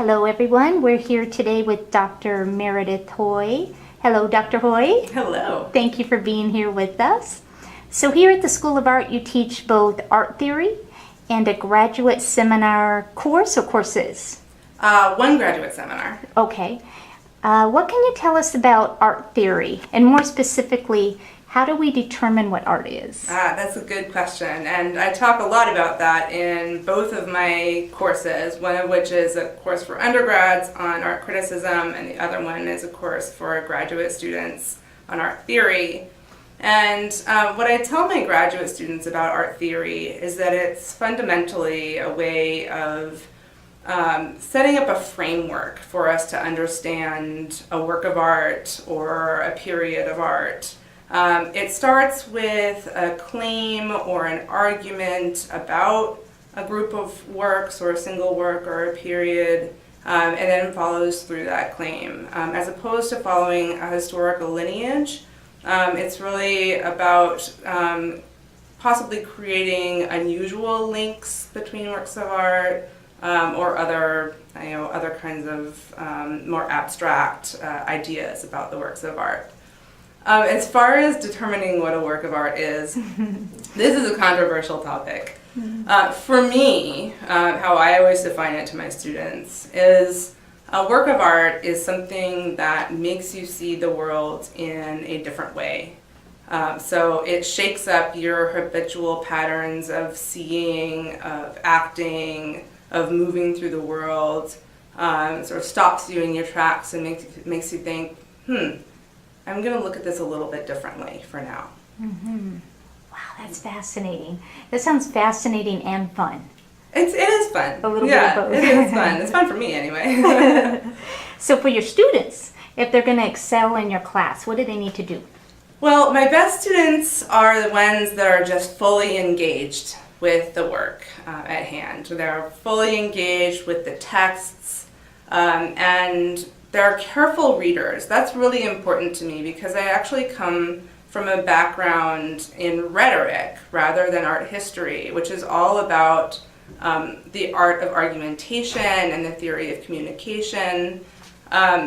Hello everyone, we're here today with Dr. Meredith Hoy. Hello Dr. Hoy. Hello. Thank you for being here with us. So here at the School of Art you teach both art theory and a graduate seminar course or courses? One graduate seminar. Okay. What can you tell us about art theory? And more specifically, how do we determine what art is? That's a good question, and I talk a lot about that in both of my courses, one of which is a course for undergrads on art criticism, and the other one is a course for graduate students on art theory. And what I tell my graduate students about art theory is that it's fundamentally a way of setting up a framework for us to understand a work of art or a period of art. It starts with a claim or an argument about a group of works or a single work or a period, and then follows through that claim. As opposed to following a historical lineage, it's really about possibly creating unusual links between works of art or other kinds of more abstract ideas about the works of art. As far as determining what a work of art is, this is a controversial topic. For me, how I always define it to my students is a work of art is something that makes you see the world in a different way. So it shakes up your habitual patterns of seeing, of acting, of moving through the world, sort of stops you in your tracks and makes you think, I'm going to look at this a little bit differently for now. Mm-hmm. Wow, that's fascinating. That sounds fascinating and fun. It is fun. A little bit of both. It is fun. It's fun for me anyway. So for your students, if they're going to excel in your class, what do they need to do? Well, my best students are the ones that are just fully engaged with the work at hand. They're fully engaged with the texts, and they're careful readers. That's really important to me because I actually come from a background in rhetoric rather than art history, which is all about the art of argumentation and the theory of communication.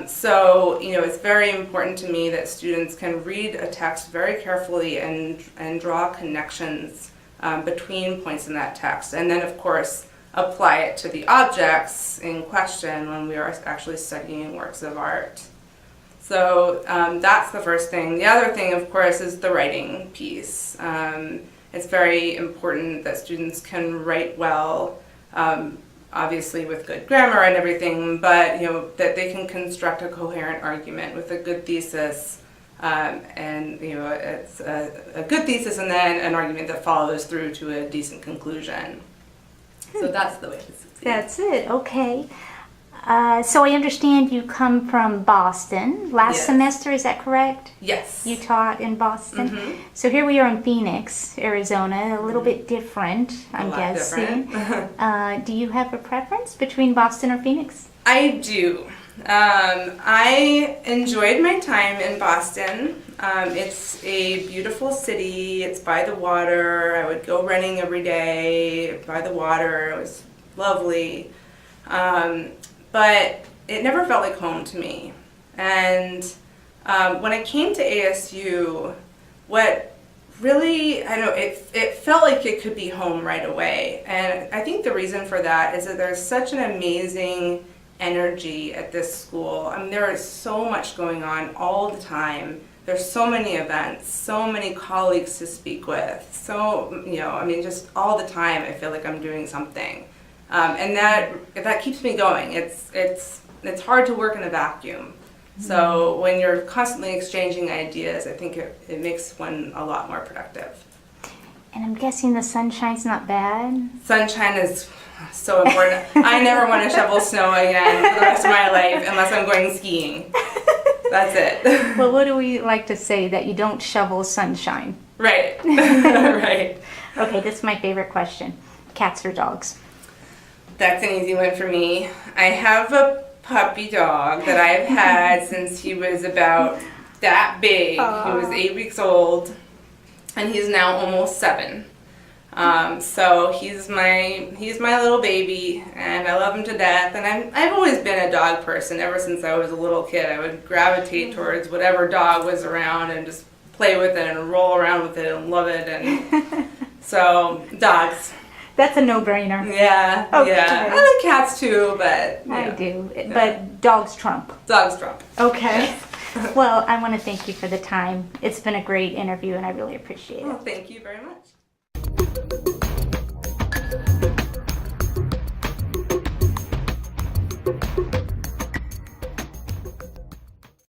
So, it's very important to me that students can read a text very carefully and draw connections between points in that text. And then, of course, apply it to the objects in question when we are actually studying works of art. So that's the first thing. The other thing, of course, is the writing piece. It's very important that students can write well, obviously with good grammar and everything, but that they can construct a coherent argument with a good thesis, and it's a good thesis and then an argument that follows through to a decent conclusion. So that's the way to succeed. That's it. Okay. So I understand you come from Boston. Last semester, is that correct? Yes. You taught in Boston. Mm-hmm. So here we are in Phoenix, Arizona, a little bit different, I'm guessing. Different. Do you have a preference between Boston or Phoenix? I do. I enjoyed my time in Boston. It's a beautiful city. It's by the water. I would go running every day by the water. It was lovely. But it never felt like home to me. And when I came to ASU, what really, it felt like it could be home right away. And I think the reason for that is that there's such an amazing energy at this school. I mean, there is so much going on all the time. There's so many events, so many colleagues to speak with. So, just all the time I feel like I'm doing something. And that keeps me going. It's hard to work in a vacuum. So when you're constantly exchanging ideas, I think it makes one a lot more productive. And I'm guessing the sunshine's not bad? Sunshine is so important. I never want to shovel snow again for the rest of my life unless I'm going skiing. That's it. Well, what do we like to say? That you don't shovel sunshine. Right. Right. Okay, this is my favorite question. Cats or dogs? That's an easy one for me. I have a puppy dog that I've had since he was about that big. He was 8 weeks old, and he's now almost 7. So he's my little baby, and I love him to death. And I've always been a dog person ever since I was a little kid. I would gravitate towards whatever dog was around and just play with it and roll around with it and love it. And so dogs. That's a no-brainer. Yeah, Okay. yeah. I like cats too, but I do, but dogs trump. Dogs trump. Okay. Well, I want to thank you for the time. It's been a great interview, and I really appreciate it. Well, thank you very much.